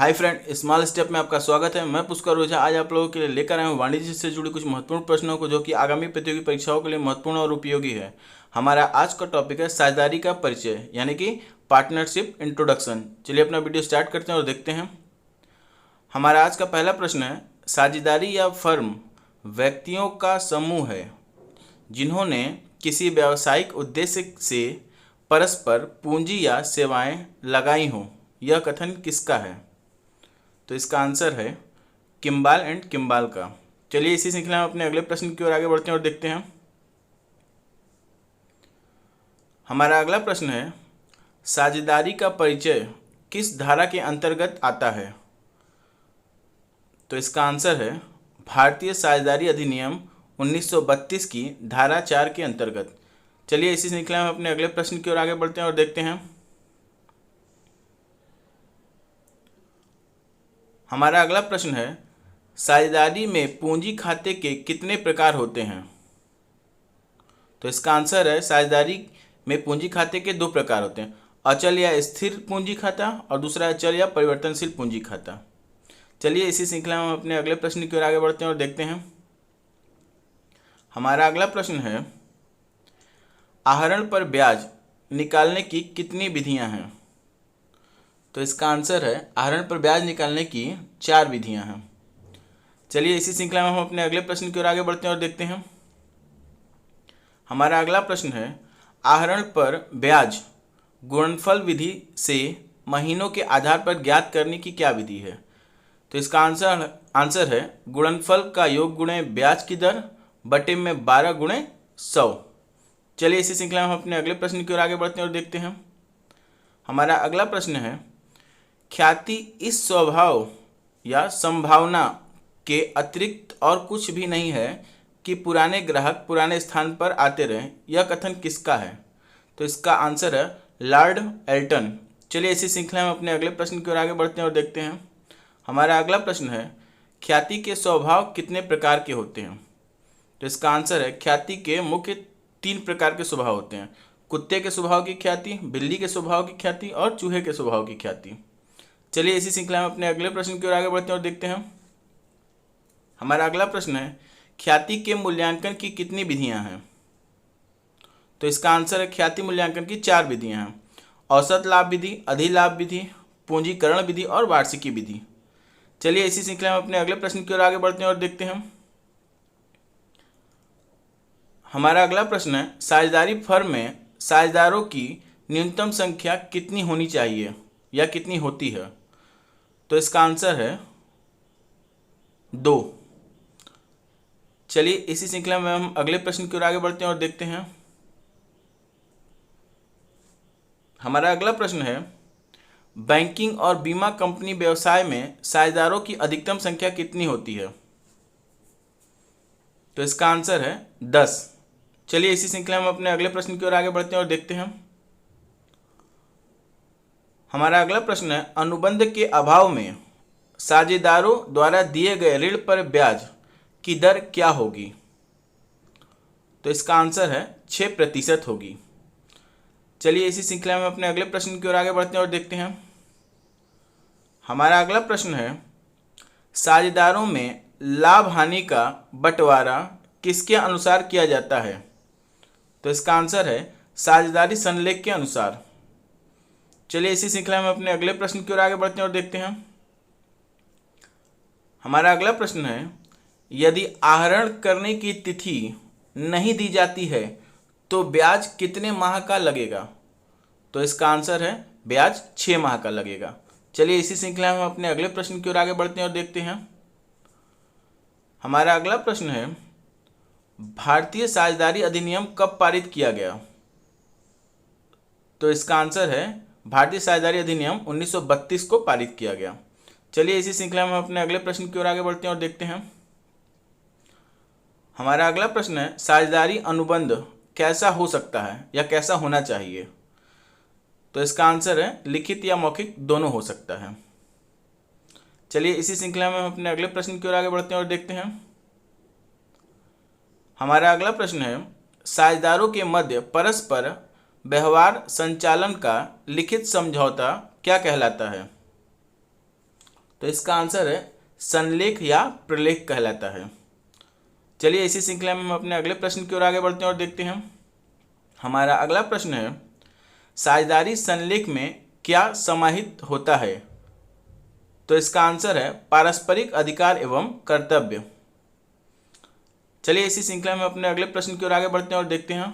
Hi friend, small step में आपका स्वागत है। मैं पुष्कर ओझा आज आप लोगों के लिए लेकर आया हूँ वाणिज्य से जुड़ी कुछ महत्वपूर्ण प्रश्नों को, जो कि आगामी प्रतियोगी परीक्षाओं के लिए महत्वपूर्ण और उपयोगी है। हमारा आज का टॉपिक है साझेदारी का परिचय, यानी कि पार्टनरशिप इंट्रोडक्शन। चलिए अपना वीडियो स्टार्ट करते हैं और देखते हैं। हमारा आज का पहला प्रश्न है, साझेदारी या फर्म व्यक्तियों का समूह है जिन्होंने किसी व्यावसायिक उद्देश्य से परस्पर पूंजी या सेवाएं लगाई हों। यह कथन किसका है? तो इसका आंसर है किम्बाल एंड किम्बाल का। चलिए इसी श्रृंखला में अपने अगले प्रश्न की ओर आगे बढ़ते हैं और देखते हैं। हमारा अगला प्रश्न है, साझेदारी का परिचय किस धारा के अंतर्गत आता है? तो इसका आंसर है भारतीय साझेदारी अधिनियम 1932 की धारा 4 के अंतर्गत। चलिए इसी श्रृंखला में अपने अगले प्रश्न की ओर आगे बढ़ते हैं और देखते हैं। हमारा अगला प्रश्न है, साझेदारी में पूंजी खाते के कितने प्रकार होते हैं? तो इसका आंसर है साझेदारी में पूंजी खाते के 2 प्रकार होते हैं, अचल या स्थिर पूंजी खाता और दूसरा अचल या परिवर्तनशील पूंजी खाता। चलिए इसी श्रृंखला में अपने अगले प्रश्न की ओर आगे बढ़ते हैं और देखते हैं। हमारा अगला प्रश्न है, आहरण पर ब्याज निकालने की कितनी विधियां हैं? तो इसका आंसर है आहरण पर ब्याज निकालने की 4 विधियां हैं। चलिए इसी श्रृंखला में हम अपने अगले प्रश्न की ओर आगे बढ़ते हैं और देखते हैं। हमारा अगला प्रश्न है, आहरण पर ब्याज गुणनफल विधि से महीनों के आधार पर ज्ञात करने की क्या विधि है? तो इसका आंसर है गुणनफल का योग गुणे ब्याज की दर बटे में 12 गुणे 100। चलिए इसी श्रृंखला में हम अपने अगले प्रश्न की ओर आगे बढ़ते हैं और देखते हैं। हमारा अगला प्रश्न है, ख्याति इस स्वभाव या संभावना के अतिरिक्त और कुछ भी नहीं है कि पुराने ग्राहक पुराने स्थान पर आते रहें। यह कथन किसका है? तो इसका आंसर है लॉर्ड एल्टन। चलिए इसी श्रृंखला में अपने अगले प्रश्न की ओर आगे बढ़ते हैं और देखते हैं। हमारा अगला प्रश्न है, ख्याति के स्वभाव कितने प्रकार के होते हैं? तो इसका आंसर है ख्याति के मुख्य 3 प्रकार के स्वभाव होते हैं, कुत्ते के स्वभाव की ख्याति, बिल्ली के स्वभाव की ख्याति और चूहे के स्वभाव की ख्याति। चलिए इसी श्रृंखला में अपने अगले प्रश्न की ओर आगे बढ़ते हैं और देखते हैं। हमारा अगला प्रश्न है, ख्याति के मूल्यांकन की कितनी विधियां हैं? तो इसका आंसर है ख्याति मूल्यांकन की 4 विधियां हैं, औसत लाभ विधि, अधिलाभ विधि, पूंजीकरण विधि और वार्षिकी विधि। चलिए इसी श्रृंखला में अपने अगले प्रश्न की ओर आगे बढ़ते हैं और देखते हैं। हमारा अगला प्रश्न है, साझेदारी फर्म में साझेदारों की न्यूनतम संख्या कितनी होनी चाहिए या कितनी होती है? तो इसका आंसर है 2। चलिए इसी श्रृंखला में हम अगले प्रश्न की ओर आगे बढ़ते हैं और देखते हैं। हमारा अगला प्रश्न है, बैंकिंग और बीमा कंपनी व्यवसाय में साझेदारों की अधिकतम संख्या कितनी होती है? तो इसका आंसर है 10। चलिए इसी श्रृंखला में अपने अगले प्रश्न की ओर आगे बढ़ते हैं और देखते हैं। हमारा अगला प्रश्न है, अनुबंध के अभाव में साझेदारों द्वारा दिए गए ऋण पर ब्याज की दर क्या होगी? तो इसका आंसर है 6% होगी। चलिए इसी श्रृंखला में अपने अगले प्रश्न की ओर आगे बढ़ते हैं और देखते हैं। हमारा अगला प्रश्न है, साझेदारों में लाभ हानि का बंटवारा किसके अनुसार किया जाता है? तो इसका आंसर है साझेदारी संलेख के अनुसार। चलिए इसी श्रृंखला में अपने अगले प्रश्न की ओर आगे बढ़ते हैं और देखते हैं। हमारा अगला प्रश्न है, यदि आहरण करने की तिथि नहीं दी जाती है तो ब्याज कितने माह का लगेगा? तो इसका आंसर है ब्याज 6 माह का लगेगा। चलिए इसी श्रृंखला में हम अपने अगले प्रश्न की ओर आगे बढ़ते हैं और देखते हैं। हमारा अगला प्रश्न है, भारतीय साझेदारी अधिनियम कब पारित किया गया? तो इसका आंसर है भारतीय साझेदारी अधिनियम 1932 को पारित किया गया। चलिए इसी श्रृंखला में हम अपने अगले प्रश्न की ओर आगे बढ़ते हैं और देखते हैं। हमारा अगला प्रश्न है, साझेदारी अनुबंध कैसा हो सकता है या कैसा होना चाहिए? तो इसका आंसर है लिखित या मौखिक दोनों हो सकता है। चलिए इसी श्रृंखला में हम अपने अगले प्रश्न की ओर आगे बढ़ते हैं और देखते हैं। हमारा अगला प्रश्न है, साझेदारों के मध्य परस्पर व्यवहार संचालन का लिखित समझौता क्या कहलाता है? तो इसका आंसर है संलेख या प्रलेख कहलाता है। चलिए इसी श्रृंखला में हम अपने अगले प्रश्न की ओर आगे बढ़ते हैं और देखते हैं। हमारा अगला प्रश्न है साझेदारी संलेख में क्या समाहित होता है? तो इसका आंसर है पारस्परिक अधिकार एवं कर्तव्य। चलिए इसी श्रृंखला में अपने अगले प्रश्न की ओर आगे बढ़ते हैं और देखते हैं।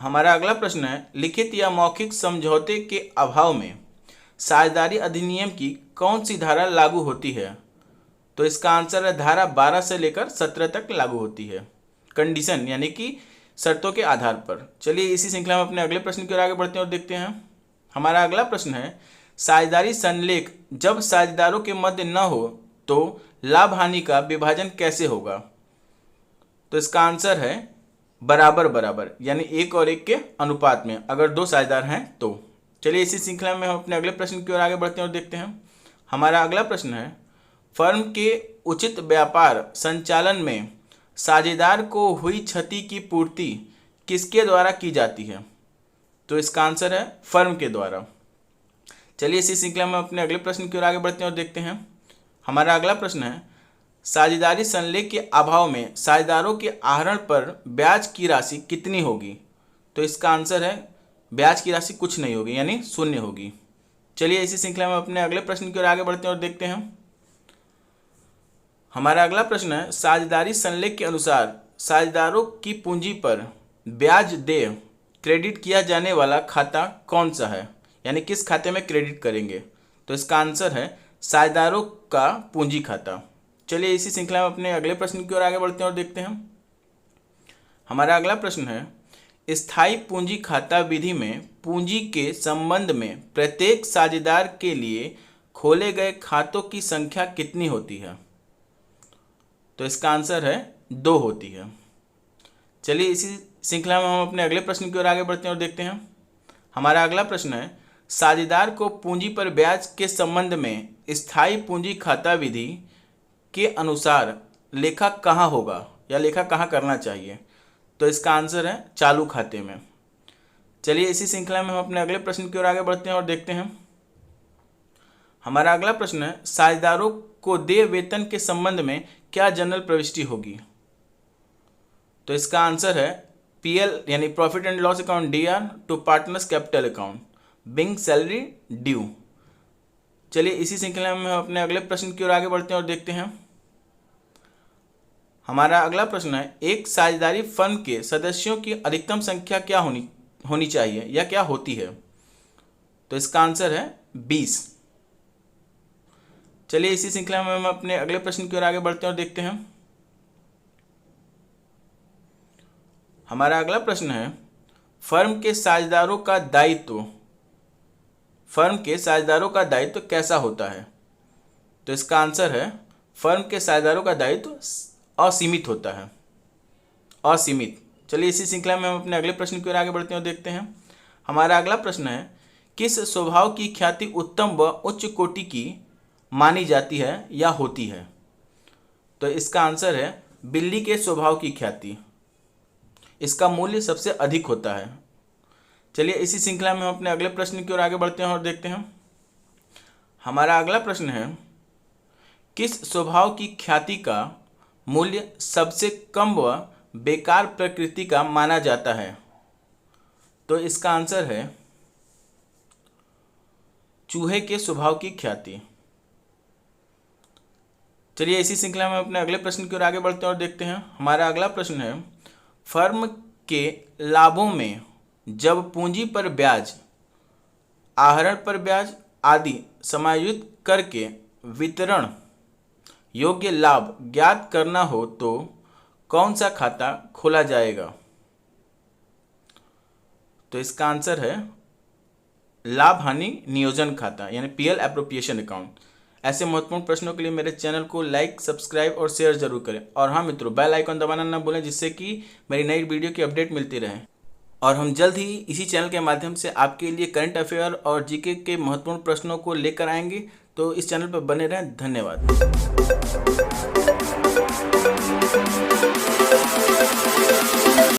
हमारा अगला प्रश्न है लिखित या मौखिक समझौते के अभाव में साझेदारी अधिनियम की कौन सी धारा लागू होती है? तो इसका आंसर है धारा 12 से लेकर 17 तक लागू होती है, कंडीशन यानी कि शर्तों के आधार पर। चलिए इसी श्रृंखला में अपने अगले प्रश्न की ओर आगे बढ़ते हैं और देखते हैं। हमारा अगला प्रश्न है साझेदारी संलेख जब साझेदारों के मध्य न हो तो लाभ हानि का विभाजन कैसे होगा? तो इसका आंसर है बराबर बराबर, यानी 1 और 1 के अनुपात में, अगर 2 साझेदार हैं तो। चलिए इसी श्रृंखला में हम अपने अगले प्रश्न की ओर आगे बढ़ते हैं और देखते हैं। हमारा अगला प्रश्न है फर्म के उचित व्यापार संचालन में साझेदार को हुई क्षति की पूर्ति किसके द्वारा की जाती है? तो इसका आंसर है फर्म के द्वारा। चलिए इसी श्रृंखला में अपने अगले प्रश्न की ओर आगे बढ़ते हैं और देखते हैं। हमारा अगला प्रश्न है साझेदारी संलेख के अभाव में साझेदारों के आहरण पर ब्याज की राशि कितनी होगी? तो इसका आंसर है ब्याज की राशि कुछ नहीं होगी, यानी शून्य होगी। चलिए इसी श्रृंखला में अपने अगले प्रश्न की ओर आगे बढ़ते हैं और देखते हैं। हमारा अगला प्रश्न है साझेदारी संलेख के अनुसार साझेदारों की पूंजी पर ब्याज दे क्रेडिट किया जाने वाला खाता कौन सा है, यानी किस खाते में क्रेडिट करेंगे? तो इसका आंसर है साझेदारों का पूंजी खाता। चलिए इसी श्रृंखला में अपने अगले प्रश्न की ओर आगे बढ़ते हैं और देखते हैं। हमारा अगला प्रश्न है स्थायी पूंजी खाता विधि में पूंजी के संबंध में प्रत्येक साझेदार के लिए खोले गए खातों की संख्या कितनी होती है? तो इसका आंसर है 2 होती है। चलिए इसी श्रृंखला में हम अपने अगले प्रश्न की ओर आगे बढ़ते हैं और देखते हैं। हमारा अगला प्रश्न है साझेदार को पूंजी पर ब्याज के संबंध में स्थायी पूंजी खाता विधि के अनुसार लेखा कहाँ होगा या लेखा कहाँ करना चाहिए? तो इसका आंसर है चालू खाते में। चलिए इसी श्रृंखला में हम अपने अगले प्रश्न की ओर आगे बढ़ते हैं और देखते हैं। हमारा अगला प्रश्न है साझेदारों को देय वेतन के संबंध में क्या जनरल प्रविष्टि होगी? तो इसका आंसर है पीएल यानी profit and loss account DR to partners capital account being salary due. चलिए इसी श्रृंखला में हम अपने अगले प्रश्न की ओर आगे बढ़ते हैं और देखते हैं। हमारा अगला प्रश्न है एक साझेदारी फर्म के सदस्यों की अधिकतम संख्या क्या होनी चाहिए या क्या होती है? तो इसका आंसर है 20। चलिए इसी श्रृंखला में हम अपने अगले प्रश्न की ओर आगे बढ़ते हैं और देखते हैं। हमारा अगला प्रश्न है फर्म के साझेदारों का दायित्व कैसा होता है? तो इसका आंसर है फर्म के साझेदारों का दायित्व असीमित होता है, असीमित। चलिए इसी श्रृंखला में हम अपने अगले प्रश्न की ओर आगे बढ़ते हैं और देखते हैं। हमारा अगला प्रश्न है किस स्वभाव की ख्याति उत्तम व उच्च कोटि की मानी जाती है या होती है? तो इसका आंसर है बिल्ली के स्वभाव की ख्याति, इसका मूल्य सबसे अधिक होता है। चलिए इसी श्रृंखला में हम अपने अगले प्रश्न की ओर आगे बढ़ते हैं और देखते हैं। हमारा अगला प्रश्न है किस स्वभाव की ख्याति का मूल्य सबसे कम व बेकार प्रकृति का माना जाता है? तो इसका आंसर है चूहे के स्वभाव की ख्याति। चलिए इसी श्रृंखला में अपने अगले प्रश्न की ओर आगे बढ़ते हैं और देखते हैं। हमारा अगला प्रश्न है फर्म के लाभों में जब पूंजी पर ब्याज, आहरण पर ब्याज आदि समायोजित करके वितरण योग्य लाभ ज्ञात करना हो तो कौन सा खाता खोला जाएगा? तो इसका आंसर है लाभ हानि नियोजन खाता यानी पीएल एप्रोप्रिएशन अकाउंट। ऐसे महत्वपूर्ण प्रश्नों के लिए मेरे चैनल को लाइक, सब्सक्राइब और शेयर जरूर करें। और हाँ मित्रों, बेल आइकन दबाना ना भूलें जिससे कि मेरी नई वीडियो की अपडेट मिलती रहे। और हम जल्द ही इसी चैनल के माध्यम से आपके लिए करंट अफेयर और जीके के महत्वपूर्ण प्रश्नों को लेकर आएंगे। तो इस चैनल पर बने रहें। धन्यवाद।